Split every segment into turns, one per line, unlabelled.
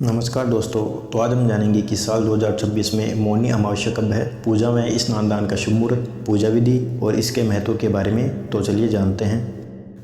नमस्कार दोस्तों। तो आज हम जानेंगे कि साल 2026 में मौनी अमावस्या कब है, पूजा में स्नान दान का शुभ मुहूर्त, पूजा विधि और इसके महत्व के बारे में। तो चलिए जानते हैं।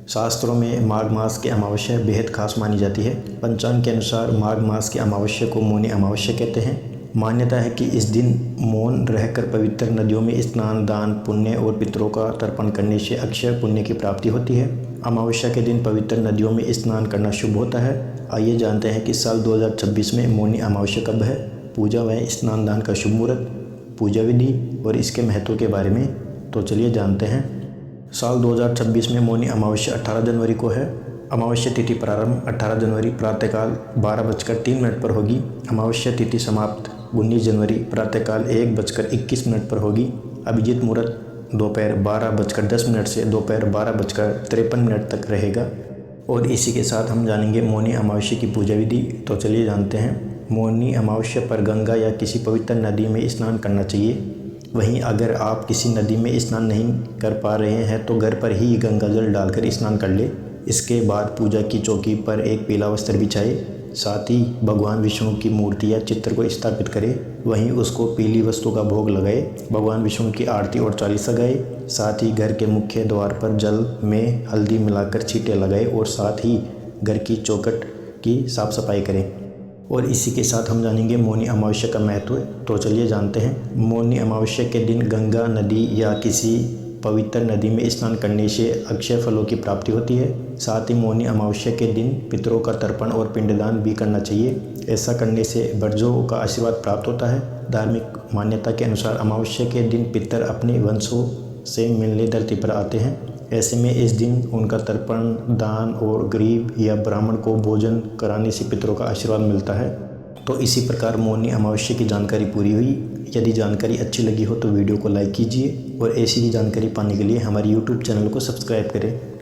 शास्त्रों में माघ मास की अमावस्या बेहद खास मानी जाती है। पंचांग के अनुसार माघ मास की अमावस्या को मौनी अमावस्या कहते हैं। मान्यता है कि इस दिन मौन रहकर पवित्र नदियों में स्नान दान पुण्य और पितरों का तर्पण करने से अक्षय पुण्य की प्राप्ति होती है। अमावस्या के दिन पवित्र नदियों में स्नान करना शुभ होता है। आइए जानते हैं कि साल 2026 में मौनी अमावस्या कब है, पूजा व स्नान दान का शुभ मुहूर्त, पूजा विधि और इसके महत्व के बारे में। तो चलिए जानते हैं। साल 2026 में मौनी अमावस्या 18 जनवरी को है। अमावस्या तिथि प्रारंभ 18 जनवरी प्रातःकाल 12:03 पर होगी। अमावस्या तिथि समाप्त 19 जनवरी प्रातःकाल 1:21 पर होगी। अभिजीत मुहूर्त दोपहर 12:10 से दोपहर 12:53 तक रहेगा। और इसी के साथ हम जानेंगे मौनी अमावस्या की पूजा विधि। तो चलिए जानते हैं। मौनी अमावस्या पर गंगा या किसी पवित्र नदी में स्नान करना चाहिए। वहीं अगर आप किसी नदी में स्नान नहीं कर पा रहे हैं तो घर पर ही गंगा जल डालकर स्नान कर ले। इसके बाद पूजा की चौकी पर एक पीला वस्त्र बिछाए, साथ ही भगवान विष्णु की मूर्ति या चित्र को स्थापित करें। वहीं उसको पीली वस्तु का भोग लगाए, भगवान विष्णु की आरती और चालीसा गाए। साथ ही घर के मुख्य द्वार पर जल में हल्दी मिलाकर छींटे लगाए और साथ ही घर की चौखट की साफ सफाई करें। और इसी के साथ हम जानेंगे मौनी अमावस्या का महत्व। तो चलिए जानते हैं। मौनी अमावस्या के दिन गंगा नदी या किसी पवित्र नदी में स्नान करने से अक्षय फलों की प्राप्ति होती है। साथ ही मौनी अमावस्या के दिन पितरों का तर्पण और पिंडदान भी करना चाहिए। ऐसा करने से वर्जों का आशीर्वाद प्राप्त होता है। धार्मिक मान्यता के अनुसार अमावस्या के दिन पितर अपने वंशों से मिलने धरती पर आते हैं। ऐसे में इस दिन उनका तर्पण दान और गरीब या ब्राह्मण को भोजन कराने से पितरों का आशीर्वाद मिलता है। तो इसी प्रकार मौनी अमावस्या की जानकारी पूरी हुई। यदि जानकारी अच्छी लगी हो तो वीडियो को लाइक कीजिए और ऐसी ही जानकारी पाने के लिए हमारे YouTube चैनल को सब्सक्राइब करें।